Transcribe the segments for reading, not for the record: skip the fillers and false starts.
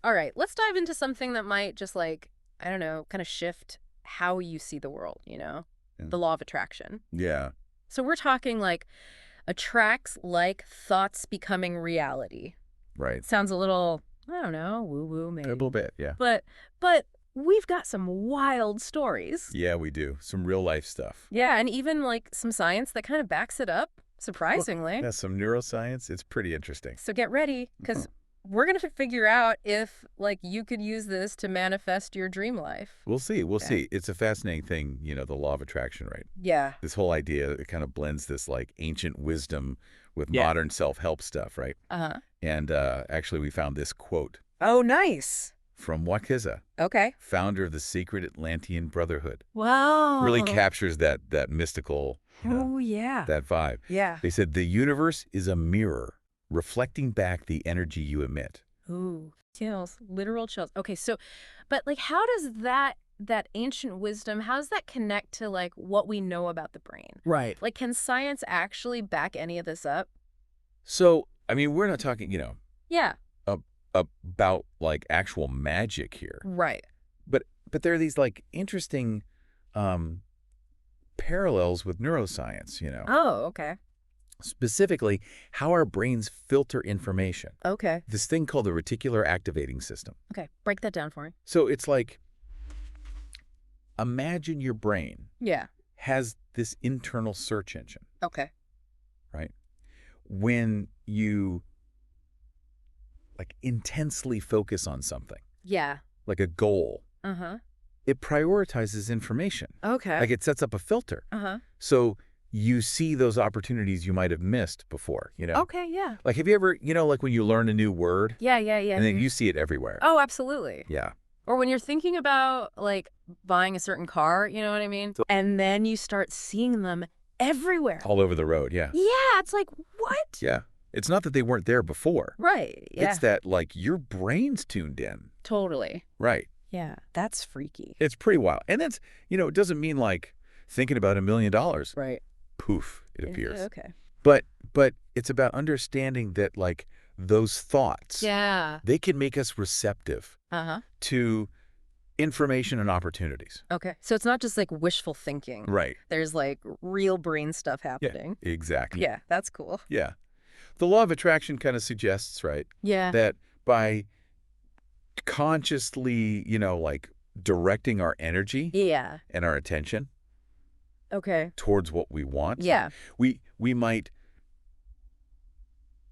All right, let's dive into something that might just like, I don't know, kind of shift how you see the world, Yeah. the law of attraction. Yeah. So we're talking like attracts like thoughts becoming reality. Right. Sounds a little, I don't know, woo-woo A maybe. little bit. Yeah. But we've got some wild stories. Yeah, we do. Some real life stuff. Yeah, and even like some science that kind of backs it up, Well, surprisingly. that's some neuroscience. It's pretty interesting. So get ready, because we're going to figure out if like you could use this to manifest your dream life. We'll see. We'll Okay. see. It's a fascinating thing, the law of attraction, right? Yeah. This whole idea, it kind of blends this like ancient wisdom with Yeah. modern self-help stuff, right? Uh-huh. And actually, we found this quote Oh, nice. from WaXhira, Okay. founder of the Sacred Atlantean Brotherhood. Wow. Really captures that mystical, Oh, yeah. that vibe. Yeah. They said, the universe is a mirror reflecting back the energy you emit. Ooh, chills, literal chills. Okay, so, but like, how does that ancient wisdom, how does that connect to like what we know about the brain? Right. Like, can science actually back any of this up? So, I mean, we're not talking, Yeah. about like actual magic here. Right. But there are these like interesting parallels with neuroscience, Oh, okay. specifically how our brains filter information. Okay. This thing called the reticular activating system. Okay. Break that down for me. So it's like, imagine your brain Yeah. has this internal search engine, Okay. right? When you like intensely focus on something, Yeah. like a goal, Uh-huh. it prioritizes information. Okay. Like it sets up a filter. Uh-huh. So you see those opportunities you might have missed before, Okay, yeah. Like, have you ever, like when you learn a new word Yeah. and then you see it everywhere? Oh, absolutely. Yeah. Or when you're thinking about like buying a certain car, you know what I mean? And then you start seeing them everywhere. All over the road. Yeah. Yeah, it's like, what? Yeah. It's not that they weren't there before. Right. Yeah. It's that like your brain's tuned in. Totally. Right. Yeah, that's freaky. It's pretty wild. And that's, it doesn't mean like thinking about $1 million. Right. Poof, it appears. Okay. But it's about understanding that like those thoughts, Yeah. they can make us receptive Uh-huh. to information and opportunities. Okay. So it's not just like wishful thinking. Right. There's like real brain stuff Yeah, happening. exactly. Yeah, that's cool. Yeah. The law of attraction kind of suggests, right, Yeah. that by consciously, like directing our energy Yeah. and our attention Okay. towards what we want, Yeah. we might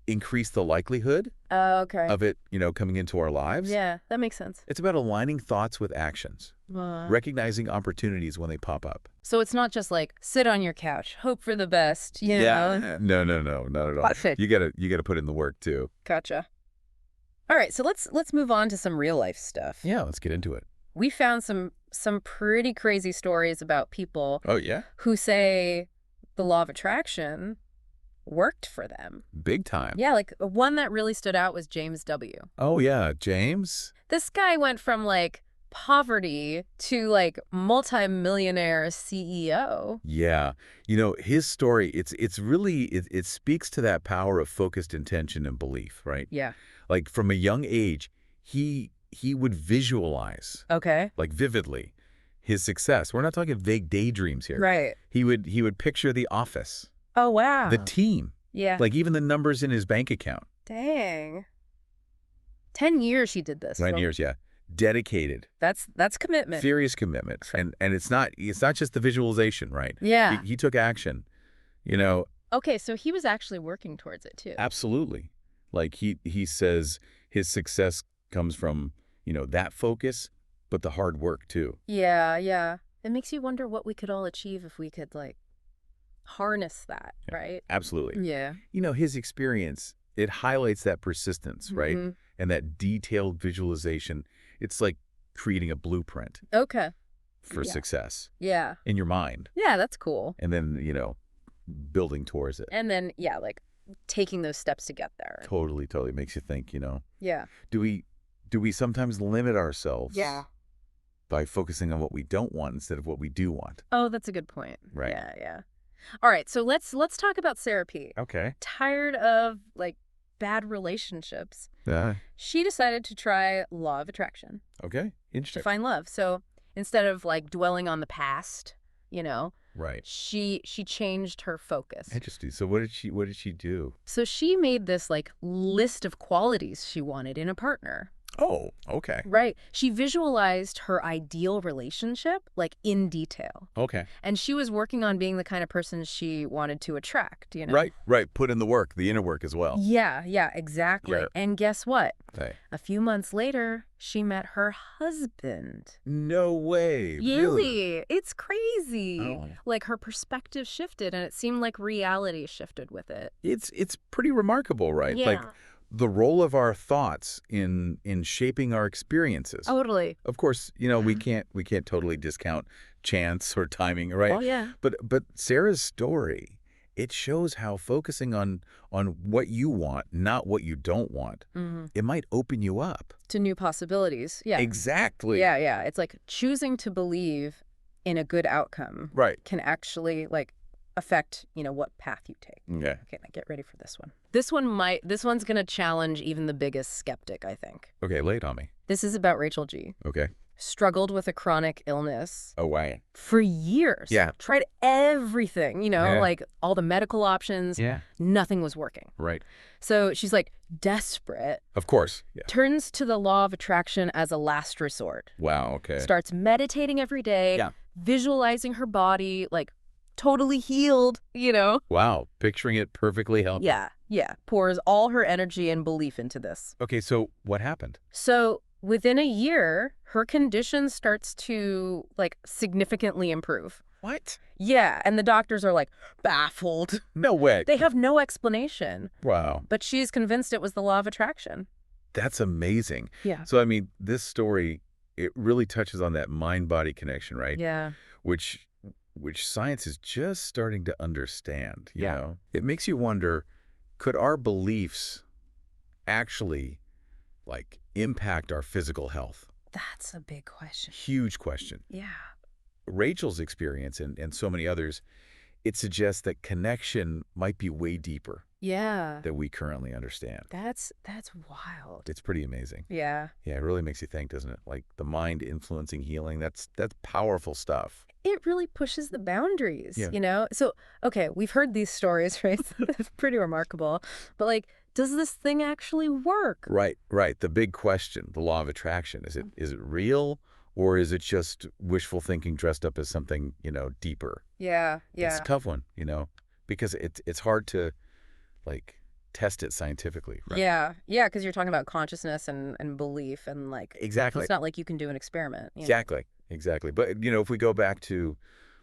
increase the likelihood Okay. of it, coming into our lives. Yeah, that makes sense. It's about aligning thoughts with actions, recognizing opportunities when they pop up. So it's not just like sit on your couch, hope for the best, you know? No, not at all. Perfect. You gotta put in the work too. Gotcha. All right, so let's move on to some real life stuff. Yeah, let's get into it. We found some pretty crazy stories about people Oh yeah, who say the law of attraction worked for them. big time. Yeah, like one that really stood out was James W. Oh yeah, James. This guy went from like poverty to like multi-millionaire CEO. Yeah, his story. It's really it speaks to that power of focused intention and belief, right? Yeah. Like from a young age, he would visualize Okay. like vividly his success. We're not talking vague daydreams here. Right. He would picture the office, Oh, wow. the team, Yeah. like even the numbers in his bank account. Dang. 10 years he did this. 9 So years, yeah. Dedicated, That's commitment. serious commitment. And it's not just the visualization, right? Yeah. He took action. Okay, so he was actually working towards it too. Absolutely. Like he says his success comes from, that focus, but the hard work too. Yeah, yeah. It makes you wonder what we could all achieve if we could like harness that, Yeah. right? Absolutely. Yeah. His experience, it highlights that persistence, right? Mhm. And that detailed visualization. It's like creating a blueprint Okay. for Yeah. success Yeah. in your mind. Yeah, that's cool. And then, building towards it. And then, yeah, like taking those steps to get there. Totally makes you think, Yeah. do we sometimes limit ourselves Yeah. by focusing on what we don't want instead of what we do want? Oh, that's a good point. Right. Yeah, yeah. All right, so let's talk about therapy. Okay. Tired of like bad relationships, Uh, she decided to try law of attraction okay. to Interesting. find love. So instead of like dwelling on the past, you know, Right. she changed her focus. Interesting. So what did she do? So she made this like list of qualities she wanted in a partner. Oh, okay. Right. She visualized her ideal relationship like in detail. Okay. And she was working on being the kind of person she wanted to attract, you know? Right, right. Put in the work, the inner work as well. Yeah, exactly. Yeah. And guess what? Hey. A few months later, she met her husband. No way. Really? It's crazy. Oh. Like her perspective shifted and it seemed like reality shifted with it. It's pretty remarkable, right? Like Yeah. the role of our thoughts in shaping our experiences. Totally. Of course, we can't totally discount chance or timing, right? Oh, yeah. But Sarah's story, it shows how focusing on what you want, not what you don't want, it might open you up. To new possibilities. Yeah. Exactly. Yeah. It's like choosing to believe in a good outcome Right. can actually like affect, what path you take. Okay. Okay, now get ready for this one. This one's going to challenge even the biggest skeptic, I think. Okay, lay it on me. This is about Rachel G. Okay. Struggled with a chronic illness Oh, wow. for years. Yeah. Tried everything, Yeah. like all the medical options. Yeah. Nothing was working. Right. So she's like desperate, Of course. Yeah. turns to the law of attraction as a last resort. Wow, okay. Starts meditating every day, Yeah. visualizing her body like totally healed, Wow, picturing it perfectly healthy. Yeah. Pours all her energy and belief into this. Okay, so what happened? So within a year, her condition starts to like significantly improve. What? Yeah, and the doctors are like baffled. No way. They have no explanation, Wow. but she's convinced it was the law of attraction. That's amazing. Yeah. So, I mean, this story, it really touches on that mind-body connection, right? Yeah. Which science is just starting to understand, you Yeah. know? It makes you wonder, could our beliefs actually, like, impact our physical health? That's a big question. Huge question. Yeah. Rachel's experience and so many others, it suggests that connection might be way deeper Yeah. than we currently understand. That's wild. It's pretty amazing. Yeah. Yeah, it really makes you think, doesn't it? Like the mind influencing healing, that's powerful stuff. It really pushes the boundaries, Yeah. So, okay, we've heard these stories, right? It's pretty remarkable. But like, does this thing actually work? Right. The big question, the law of attraction, is it real or is it just wishful thinking dressed up as something, deeper? Yeah. It's a tough one, because it's hard to like test it scientifically, right? Yeah, because you're talking about consciousness and belief and like Exactly. it's not like you can do an experiment. Exactly. But if we go back to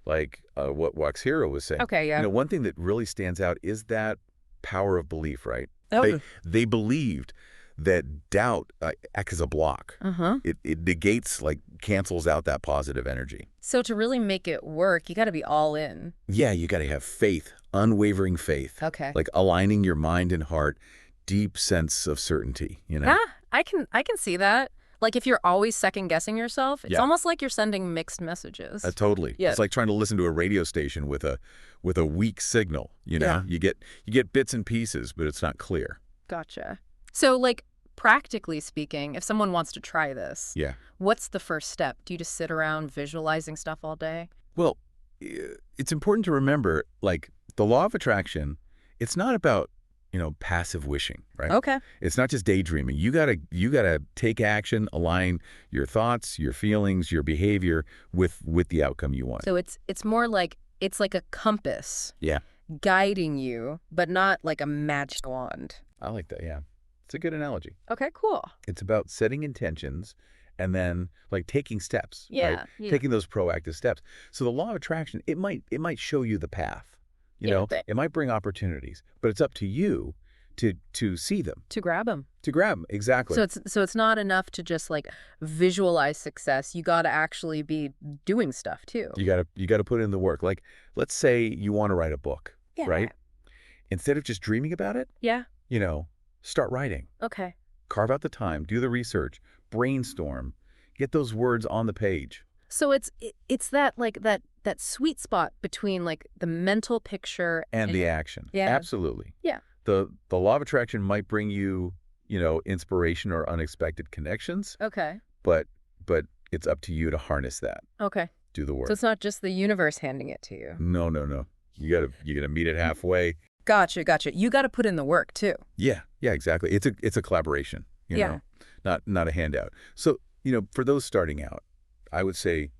like what WaXhira was saying, Okay, yeah. one thing that really stands out is that power of belief, right? Oh. They believed that doubt acts as a block. Uh-huh. It negates, like cancels out that positive energy. So to really make it work, you got to be all in. Yeah, you got to have faith, unwavering faith. Okay. Like aligning your mind and heart, deep sense of certainty, Yeah, I can see that. Like if you're always second guessing yourself, it's almost like you're sending mixed messages. Totally. Yeah. It's like trying to listen to a radio station with a weak signal, Yeah. You get bits and pieces, but it's not clear. Gotcha. So like practically speaking, if someone wants to try this, Yeah. what's the first step? Do you just sit around visualizing stuff all day? Well, it's important to remember, like the law of attraction, it's not about, passive wishing, right? Okay. It's not just daydreaming. You gotta take action, align your thoughts, your feelings, your behavior with the outcome you want. So it's more like it's like a compass. Yeah. Guiding you, but not like a magic wand. I like that, yeah. It's a good analogy. Okay, cool. It's about setting intentions and then like taking steps, Yeah, right? yeah. Taking those proactive steps. So the law of attraction, it might show you the path. It might bring opportunities, but it's up to you to see them, To grab them. to grab them. Exactly. So it's not enough to just like visualize success. You got to actually be doing stuff too. You gotta put in the work. Like, let's say you want to write a book, Yeah. right? Instead of just dreaming about it, Yeah. start writing. Okay. Carve out the time, do the research, brainstorm, get those words on the page. So it's that like that sweet spot between like the mental picture And the action. Yeah. Absolutely. Yeah. The law of attraction might bring you, inspiration or unexpected connections, Okay. but it's up to you to harness that. Okay. Do the So work. it's not just the universe handing it to you. No, no, no. You gotta meet it halfway. Gotcha, gotcha. You got to put in the work too. Yeah, yeah, exactly. It's a collaboration, Yeah. not a handout. So, for those starting out, I would say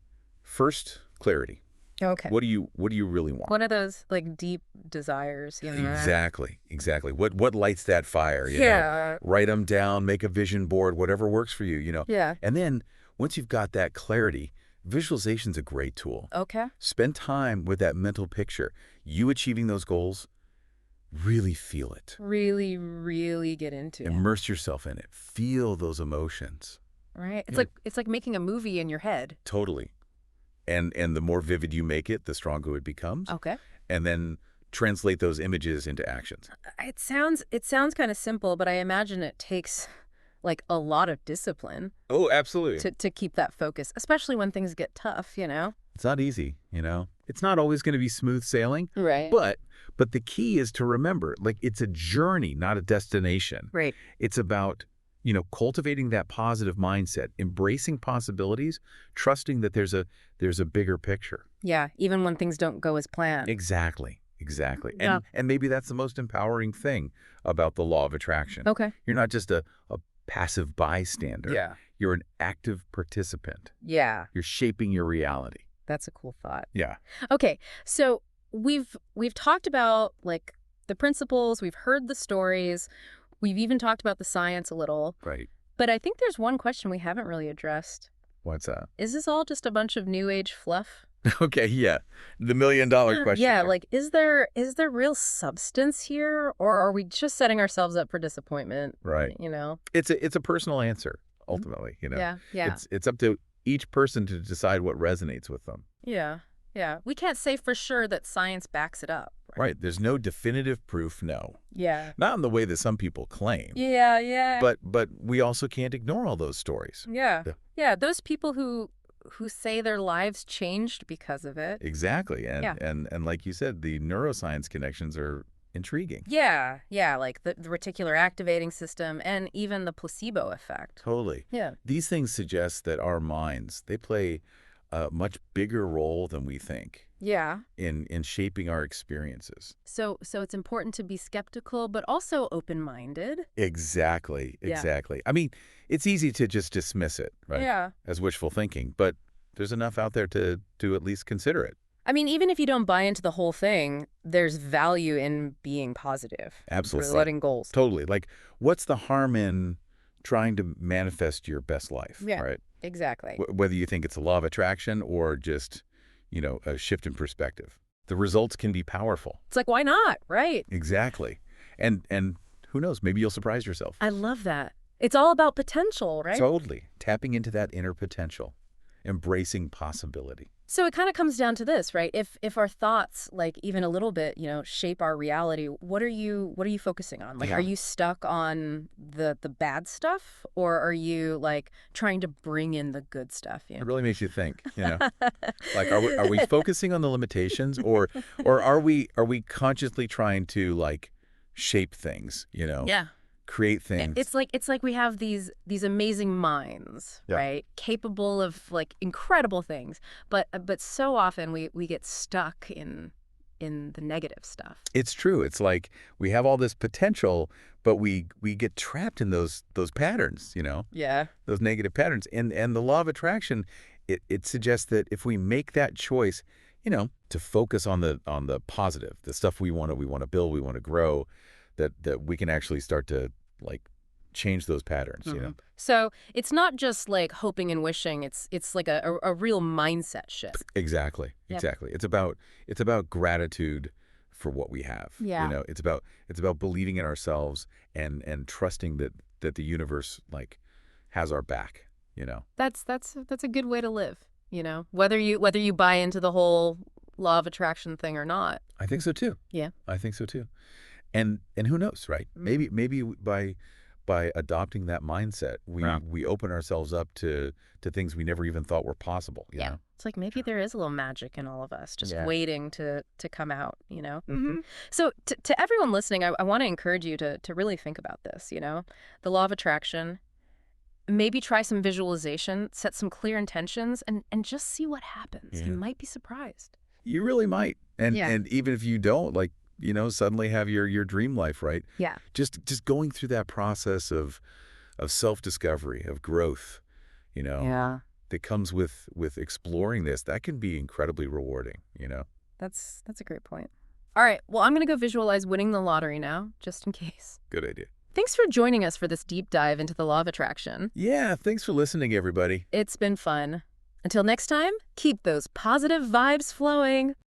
first, clarity. Okay. What do you really want? One of those like deep desires, Exactly, exactly. What lights that fire, Yeah. Write them down, make a vision board, whatever works for you. Yeah. And then once you've got that clarity, visualization's a great tool. Okay. Spend time with that mental picture. You achieving those goals, really feel it. Really, really get into it. Immerse yourself in it. Feel those emotions. Right? Yeah. It's like making a movie in your head. Totally. And the more vivid you make it, the stronger it becomes. Okay. And then translate those images into actions. It sounds kind of simple, but I imagine it takes like a lot of discipline Oh, absolutely. to keep that focus, especially when things get tough, It's not easy, It's not always going to be smooth sailing, Right. but the key is to remember, like, it's a journey, not a destination. Right. It's about, cultivating that positive mindset, embracing possibilities, trusting that there's a bigger picture. Yeah, even when things don't go as planned. Exactly. Yeah. And maybe that's the most empowering thing about the law of attraction. Okay. You're not just a passive bystander. Yeah. You're an active participant. Yeah, You're shaping your reality. that's a cool thought. Yeah. Okay, so we've talked about like the principles, we've heard the stories, we've even talked about the science a little, Right. but I think there's one question we haven't really addressed. What's that? Is this all just a bunch of new age fluff? Okay, yeah. The $1,000,000 question. Yeah, there. like is there real substance here, or are we just setting ourselves up for disappointment? Right. It's a personal answer, ultimately, Yeah, yeah. It's up to each person to decide what resonates with them. Yeah, yeah. We can't say for sure that science backs it up. Right. There's no definitive proof, no. Yeah. Not in the way that some people claim. Yeah, yeah. But we also can't ignore all those stories. Yeah. Yeah. Yeah, those people who say their lives changed because of it. Exactly. And Yeah. and like you said, the neuroscience connections are intriguing. Yeah, yeah, like the reticular activating system and even the placebo effect. Totally. Yeah. These things suggest that our minds, they play a much bigger role than we think Yeah. in shaping our experiences. So it's important to be skeptical but also open-minded. Exactly. Yeah. Exactly. I mean, it's easy to just dismiss it, right? Yeah. As wishful thinking, but there's enough out there to at least consider it. I mean, even if you don't buy into the whole thing, there's value in being positive. Absolutely. Setting goals. Totally. Like, what's the harm in trying to manifest your best life, Yeah. right? Exactly. Whether you think it's a law of attraction or just, a shift in perspective. The results can be powerful. It's like, why not? Right. Exactly. And who knows, maybe you'll surprise yourself. I love that. It's all about potential, right? Totally. Tapping into that inner potential. Embracing possibility. So it kind of comes down to this, right? If our thoughts, like even a little bit, shape our reality, what are you focusing on? Like, Yeah. Are you stuck on the bad stuff, or are you like trying to bring in the good stuff? It really makes you think, Like, are we focusing on the limitations, or are we consciously trying to, like, shape things, Yeah. create things? It's like we have these amazing minds, Yeah. right? Capable of like incredible things, but so often we get stuck in the negative stuff. It's true. It's like we have all this potential, but we get trapped in those patterns, Yeah. those negative patterns. And the law of attraction, it suggests that if we make that choice, to focus on the positive, the stuff we want to build, we want to grow, that we can actually start to, like, change those patterns, So it's not just like hoping and wishing. It's like a real mindset shift. Exactly. Yep. Exactly. It's about gratitude for what we have. Yeah. It's about believing in ourselves and trusting that the universe, like, has our back, That's a good way to live. Whether you buy into the whole law of attraction thing or not. I think so too. Yeah. I think so too. And who knows, right? Maybe by adopting that mindset, we open ourselves up to things we never even thought were possible. You know? It's like maybe there is a little magic in all of us just waiting to come out, you know? Mm-hmm. So to everyone listening, I want to encourage you to really think about this, you know? The law of attraction. Maybe try some visualization, set some clear intentions, and just see what happens. You might be surprised. You really might. And even if you don't, like, you know, suddenly have your dream life, right? Yeah. Just going through that process of self-discovery, of growth, you know, that comes with exploring this, that can be incredibly rewarding, you know? That's a great point. All right. Well, I'm going to go visualize winning the lottery now, just in case. Good idea. Thanks for joining us for this deep dive into the law of attraction. Yeah, thanks for listening, everybody. It's been fun. Until next time, keep those positive vibes flowing.